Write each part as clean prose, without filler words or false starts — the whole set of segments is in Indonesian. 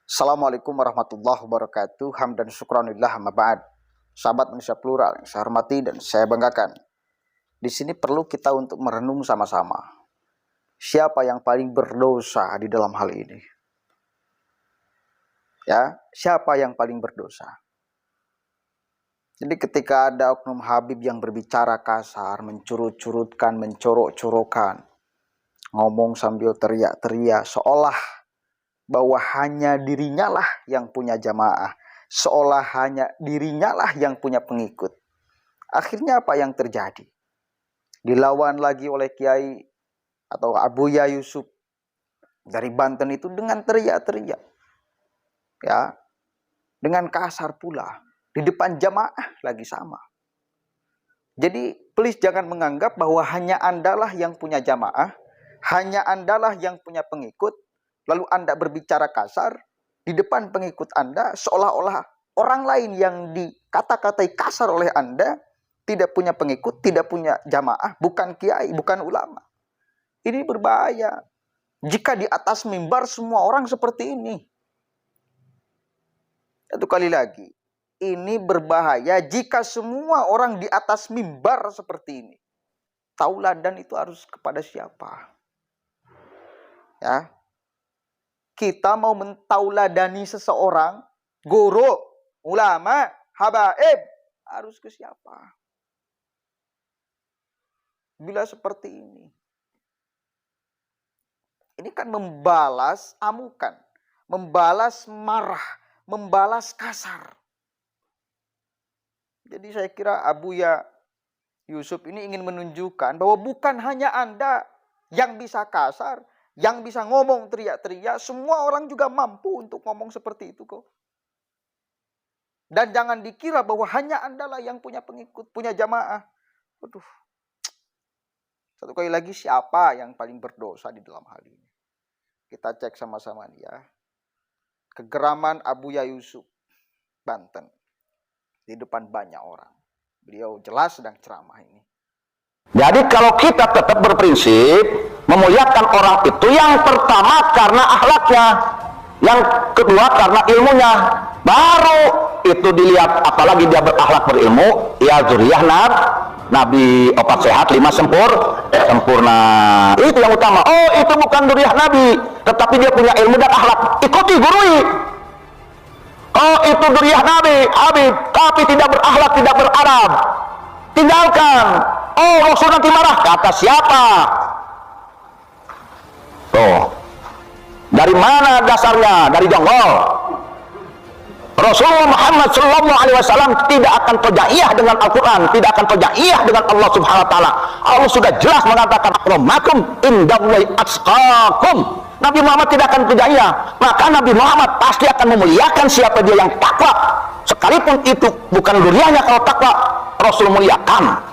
Assalamualaikum warahmatullahi wabarakatuh. Hamdan syukranillah amma ba'd. Sahabat Indonesia Plural yang saya hormati dan saya banggakan. Di sini perlu kita untuk merenung sama-sama. Siapa yang paling berdosa di dalam hal ini? Ya, siapa yang paling berdosa? Jadi ketika ada oknum Habib yang berbicara kasar, mencurut-curutkan, mencorok-corokan, ngomong sambil teriak-teriak, seolah bahwa hanya dirinya lah yang punya jamaah, seolah hanya dirinya lah yang punya pengikut. Akhirnya apa yang terjadi? Dilawan lagi oleh Kiai atau Abuya Yusuf dari Banten itu dengan teriak-teriak, ya, dengan kasar pula di depan jamaah lagi sama. Jadi please jangan menganggap bahwa hanya Andalah yang punya jamaah, hanya Andalah yang punya pengikut. Lalu Anda berbicara kasar di depan pengikut Anda, seolah-olah orang lain yang dikata-katai kasar oleh Anda tidak punya pengikut, tidak punya jamaah, bukan kiai, bukan ulama. Ini berbahaya. Jika di atas mimbar semua orang seperti ini. Satu kali lagi, ini berbahaya jika semua orang di atas mimbar seperti ini. Tauladan itu harus kepada siapa? Ya. Kita mau mentauladani seseorang, guru, ulama, habaib, harus ke siapa? Bila seperti ini kan membalas amukan, membalas marah, membalas kasar. Jadi saya kira Abuya Yusuf ini ingin menunjukkan bahwa bukan hanya Anda yang bisa kasar, yang bisa ngomong teriak-teriak, semua orang juga mampu untuk ngomong seperti itu kok. Dan jangan dikira bahwa hanya Andalah yang punya pengikut, punya jamaah. Waduh. Satu kali lagi, siapa yang paling berdosa di dalam hal ini? Kita cek sama-sama nih ya. Kegeraman Abuya Yusuf, Banten. Di depan banyak orang. Beliau jelas sedang ceramah ini. Jadi kalau kita tetap berprinsip memuliakan orang itu, yang pertama karena akhlaknya, yang kedua karena ilmunya, baru itu dilihat. Apalagi dia berakhlak berilmu, ya zuriyah Nabi, opat sehat, 5 sempurna, itu yang utama. Oh, itu bukan zuriyah Nabi, tetapi dia punya ilmu dan akhlak, ikuti, gurui. Oh, itu zuriyah Nabi, Habib, tapi tidak berakhlak, tidak beradab, tinggalkan. Oh, Rasul nanti marah. Kata siapa? Tuh. Dari mana dasarnya? Dari jonggol. Rasulullah Muhammad SAW tidak akan percaya dengan Al-Quran, tidak akan percaya dengan Allah Subhanahu Wa Taala. Allah sudah jelas mengatakan, "Akramakum indallahi atqakum." Nabi Muhammad tidak akan percaya, maka Nabi Muhammad pasti akan memuliakan siapa dia yang takwa, sekalipun itu bukan duriannya. Kalau takwa, Rasul muliakan.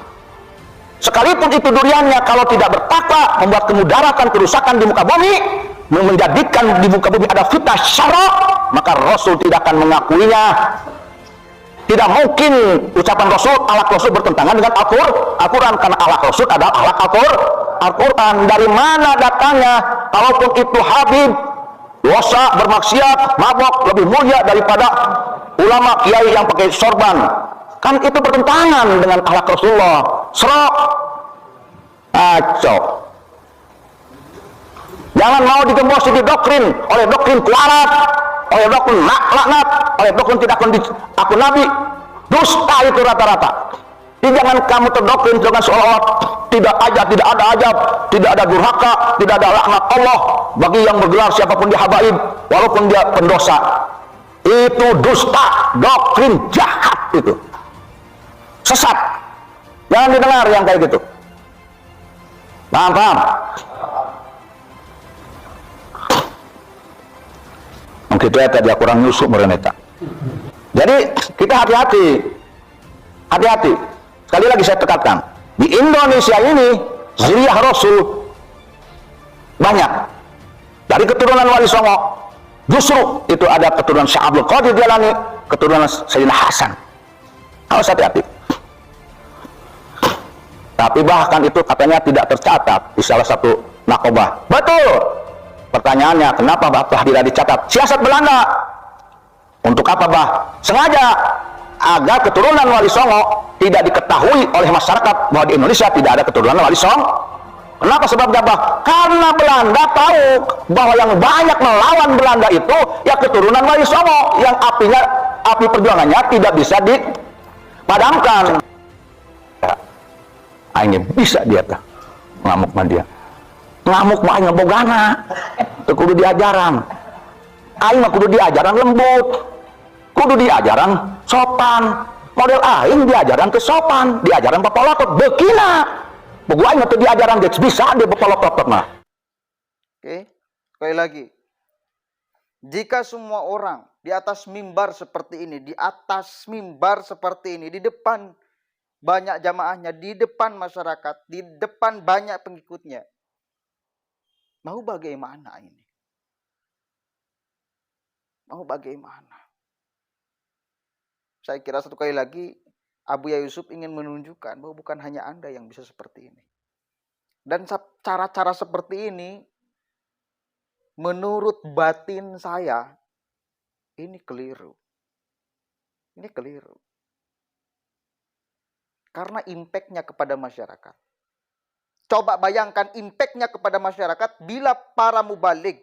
Sekalipun itu duriannya, kalau tidak bertakwa, membuat kemudaratan, kerusakan di muka bumi, menjadikan di muka bumi ada fitnah syara, maka Rasul tidak akan mengakuinya. Tidak mungkin ucapan Rasul, akhlak Rasul bertentangan dengan Al-Quran, karena akhlak Rasul adalah akhlak Al-Quran. Dari mana datangnya? Kalaupun itu Habib, dosa, bermaksiat, mabok, lebih mulia daripada ulama kiai yang pakai sorban. Kan itu bertentangan dengan akhlak Rasulullah. Serok, acok. Jangan mau digembosi di doktrin oleh doktrin kuarat, oleh doktrin laknat, oleh doktrin tidak aku Nabi. Dusta itu rata-rata. Jadi jangan kamu terdoktrin dengan seolah-olah tidak ada ajab, tidak ada durhaka, tidak ada laknat Allah bagi yang bergelar siapapun dia habaib, walaupun dia pendosa. Itu dusta, doktrin jahat itu. Sesat. Jangan didengar yang kayak gitu. Paham? Mungkin itu ya tadi kurang nyusuk mereneta. Jadi kita hati-hati. Sekali lagi saya tekankan, di Indonesia ini zuriyah Rasul banyak. Dari keturunan Wali Songo, justru itu ada keturunan Syekh Abdul Qadir Jailani, keturunan Sayyidina Hasan. Harus hati-hati. Tapi bahkan itu katanya tidak tercatat di salah satu nakobah. Betul. Pertanyaannya, kenapa bah tidak dicatat? Siasat Belanda. Untuk apa bah? Sengaja agar keturunan Wali Songo tidak diketahui oleh masyarakat bahwa di Indonesia tidak ada keturunan Wali Songo. Kenapa sebabnya bah? Karena Belanda tahu bahwa yang banyak melawan Belanda itu ya keturunan Wali Songo yang api perjuangannya tidak bisa dipadamkan. Aing bisa dia tuh ngamuk sama dia. Ngamuk mah aing bogana. Teu kudu diajaran. Aing mah kudu diajaran lembut. Kudu diajaran sopan. Model aing diajaran ke sopan, diajaran papolotot beukina. Bogo aing teu diajaran geus bisa dia papolotot mah. Oke, sekali lagi. Jika semua orang di atas mimbar seperti ini, di atas mimbar seperti ini, di depan banyak jamaahnya, di depan masyarakat, di depan banyak pengikutnya, mau bagaimana ini? Mau bagaimana? Saya kira satu kali lagi, Abuya Yusuf ingin menunjukkan bahwa bukan hanya Anda yang bisa seperti ini. Dan cara-cara seperti ini, menurut batin saya, ini keliru. Ini keliru. Karena impact-nya kepada masyarakat. Coba bayangkan impact-nya kepada masyarakat bila para mubalik,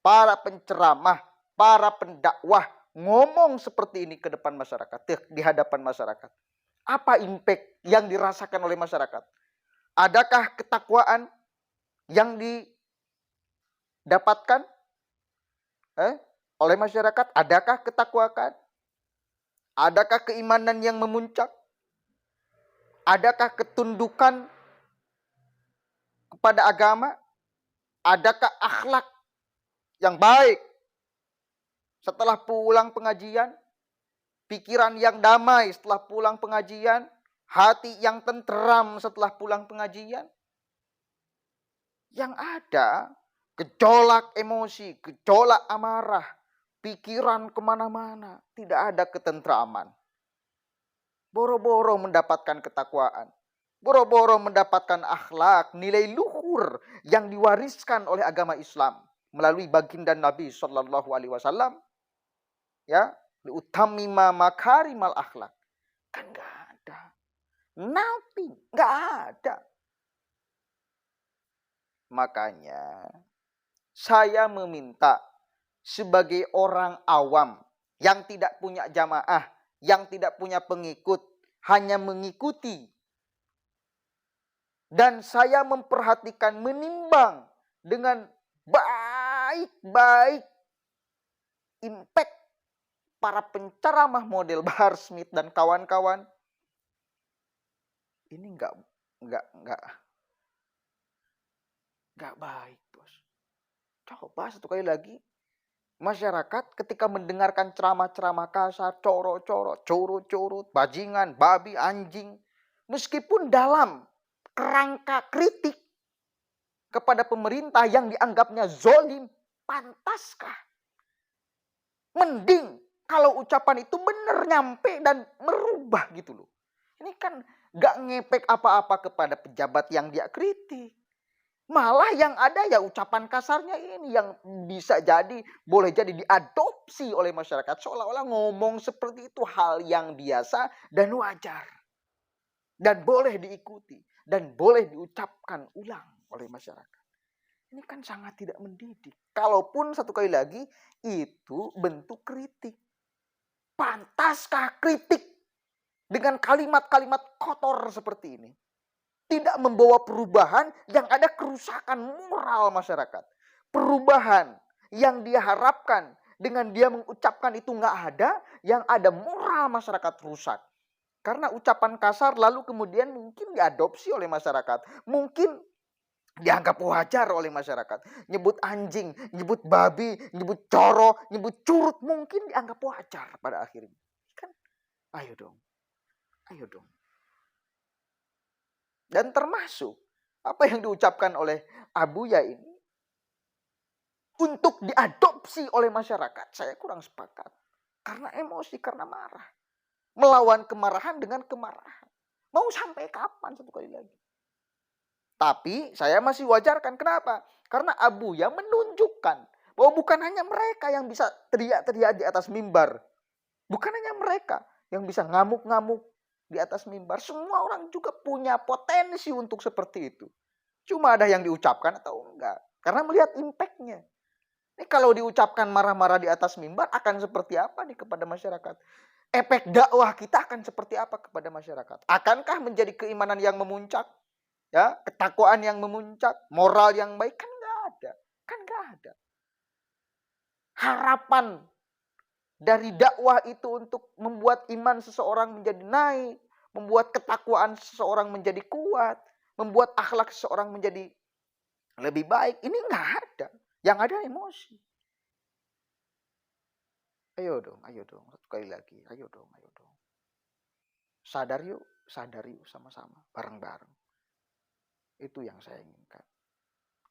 para penceramah, para pendakwah ngomong seperti ini ke depan masyarakat, di hadapan masyarakat. Apa impact yang dirasakan oleh masyarakat? Adakah ketakwaan yang didapatkan oleh masyarakat? Adakah ketakwaan? Adakah keimanan yang memuncak? Adakah ketundukan kepada agama? Adakah akhlak yang baik setelah pulang pengajian? Pikiran yang damai setelah pulang pengajian? Hati yang tenteram setelah pulang pengajian? Yang ada gejolak emosi, gejolak amarah, pikiran kemana-mana. Tidak ada ketentraman. Boro-boro mendapatkan ketakwaan. Boro-boro mendapatkan akhlak, nilai luhur yang diwariskan oleh agama Islam melalui baginda Nabi Shallallahu Alaihi Wasallam, ya, liutammima makarimal akhlak. Kan nggak ada, nothing, nggak ada. Makanya saya meminta sebagai orang awam yang tidak punya jamaah, yang tidak punya pengikut, hanya mengikuti. Dan saya memperhatikan, menimbang dengan baik-baik impact para penceramah model Bahar Smith dan kawan-kawan. Ini enggak baik, bos. Coba satu kali lagi. Masyarakat ketika mendengarkan ceramah-ceramah kasar, coro-coro, bajingan, babi, anjing, meskipun dalam kerangka kritik kepada pemerintah yang dianggapnya zolim, pantaskah? Mending kalau ucapan itu benar nyampe dan merubah gitu loh. Ini kan gak ngepek apa-apa kepada pejabat yang dia kritik. Malah yang ada ya ucapan kasarnya ini yang bisa jadi, boleh jadi diadopsi oleh masyarakat. Seolah-olah ngomong seperti itu hal yang biasa dan wajar. Dan boleh diikuti. Dan boleh diucapkan ulang oleh masyarakat. Ini kan sangat tidak mendidik. Kalaupun satu kali lagi itu bentuk kritik. Pantaskah kritik dengan kalimat-kalimat kotor seperti ini? Tidak membawa perubahan, yang ada kerusakan moral masyarakat. Perubahan yang dia harapkan dengan dia mengucapkan itu nggak ada, yang ada moral masyarakat rusak. Karena ucapan kasar lalu kemudian mungkin diadopsi oleh masyarakat. Mungkin dianggap wajar oleh masyarakat. Nyebut anjing, nyebut babi, nyebut coro, nyebut curut mungkin dianggap wajar pada akhirnya. Kan, ayo dong. Dan termasuk apa yang diucapkan oleh Abuya ini untuk diadopsi oleh masyarakat, saya kurang sepakat. Karena emosi, karena marah. Melawan kemarahan dengan kemarahan. Mau sampai kapan satu kali lagi? Tapi saya masih wajarkan. Kenapa? Karena Abuya menunjukkan bahwa bukan hanya mereka yang bisa teriak-teriak di atas mimbar. Bukan hanya mereka yang bisa ngamuk-ngamuk di atas mimbar. Semua orang juga punya potensi untuk seperti itu. Cuma ada yang diucapkan atau enggak. Karena melihat impact-nya. Ini kalau diucapkan marah-marah di atas mimbar akan seperti apa nih kepada masyarakat? Efek dakwah kita akan seperti apa kepada masyarakat? Akankah menjadi keimanan yang memuncak? Ya, ketakwaan yang memuncak, moral yang baik? Kan enggak ada. Kan enggak ada. Harapan dari dakwah itu untuk membuat iman seseorang menjadi naik, membuat ketakwaan seseorang menjadi kuat, membuat akhlak seseorang menjadi lebih baik. Ini enggak ada. Yang ada emosi. Ayo dong, sekali lagi. Ayo dong. Sadar yuk sama-sama, bareng-bareng. Itu yang saya inginkan.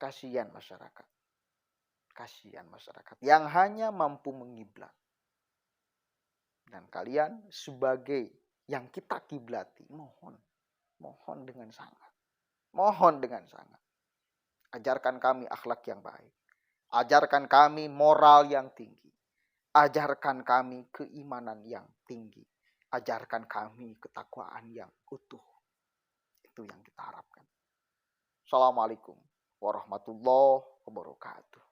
Kasihan masyarakat yang hanya mampu mengiblat. Dan kalian sebagai yang kita kiblati, mohon dengan sangat. Ajarkan kami akhlak yang baik. Ajarkan kami moral yang tinggi. Ajarkan kami keimanan yang tinggi. Ajarkan kami ketakwaan yang utuh. Itu yang kita harapkan. Assalamualaikum warahmatullahi wabarakatuh.